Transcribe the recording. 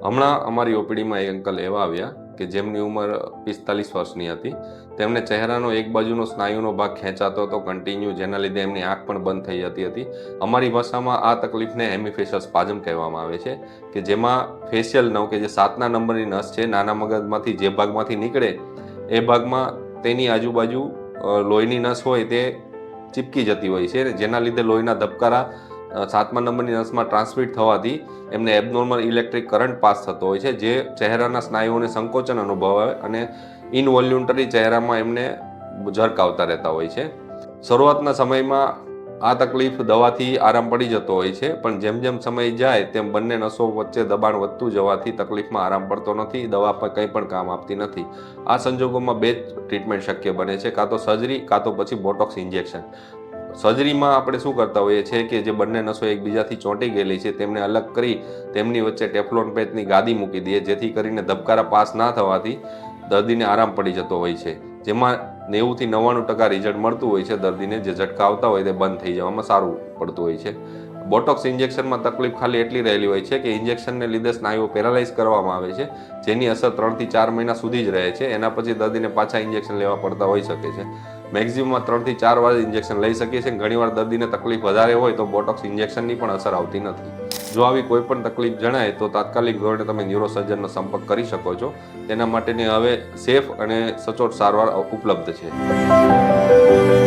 હમણાં અમારી ઓપીડીમાં એક અંકલ એવા આવ્યા કે જેમની ઉંમર 45 વર્ષની હતી. તેમને ચહેરાનો એક બાજુનો સ્નાયુનો ભાગ ખેંચાતો હતો કન્ટિન્યુ, જેના લીધે એમની આંખ પણ બંધ થઈ જતી હતી. અમારી ભાષામાં આ તકલીફને હેમીફેશિયલ સ્પાઝમ કહેવામાં આવે છે, કે જેમાં ફેશિયલ નર્વ કે જે 7ના નંબરની નસ છે, નાના મગજમાંથી જે ભાગમાંથી નીકળે એ ભાગમાં તેની આજુબાજુ લોહીની નસ હોય તે ચીપકી જતી હોય છે, જેના લીધે લોહીના ધબકારા 7મા નંબરની નસમાં ટ્રાન્સમિટ થવાથી એમને એબનોર્મલ ઇલેક્ટ્રિક કરંટ પાસ થતો હોય છે, જે ચહેરાના સ્નાયુઓને સંકોચન અનુભવાય અને ઇનવોલ્યુન્ટરી ચહેરામાં એમને જર્ક આવતા રહેતા હોય છે. શરૂઆતના સમયમાં આ તકલીફ દવાથી આરામ પડી જતો હોય છે, પણ જેમ જેમ સમય જાય તેમ બંને નસો વચ્ચે દબાણ વધતું જવાથી તકલીફમાં આરામ પડતો નથી, દવા પર કંઈ પણ કામ આપતી નથી. આ સંજોગોમાં બે જ ટ્રીટમેન્ટ શક્ય બને છે, કાં તો સર્જરી કાં તો પછી બોટોક્સ ઇન્જેક્શન. સર્જરીમાં આપણે શું કરતા હોઈએ છીએ કે જે બંને નસો એકબીજાથી ચોંટી ગયેલી છે તેમને અલગ કરી તેમની વચ્ચે ટેફલોન પેચની ગાદી મૂકી દઈએ, જેથી કરીને ધબકારા પાસ ના થવાથી દર્દીને આરામ પડી જતો હોય છે, જેમાં 90થી 99% રિઝલ્ટ મળતું હોય છે. દર્દીને જે ઝટકા આવતા હોય તે બંધ થઈ જવામાં સારું પડતું હોય છે. બોટોક્સ ઇન્જેક્શનમાં તકલીફ ખાલી એટલી રહેલી હોય છે કે ઇન્જેક્શનને લીધે સ્નાયુઓ પેરાલાઇઝ કરવામાં આવે છે, જેની અસર 3થી 4 મહિના સુધી જ રહે છે. એના પછી દર્દીને પાછા ઇન્જેક્શન લેવા પડતા હોઈ શકે છે. મેક્સિમમ 3થી 4 વાર ઇન્જેક્શન લઈ શકીએ છીએ. ઘણીવાર દર્દીને તકલીફ વધારે હોય તો બોટોક્સ ઇન્જેક્શનની પણ અસર આવતી નથી. જો આવી કોઈ પણ તકલીફ જણાય તો તાત્કાલિક ધોરણે તમે ન્યુરોસર્જનનો સંપર્ક કરી શકો છો. તેના માટેની હવે સેફ અને સચોટ સારવાર ઉપલબ્ધ છે.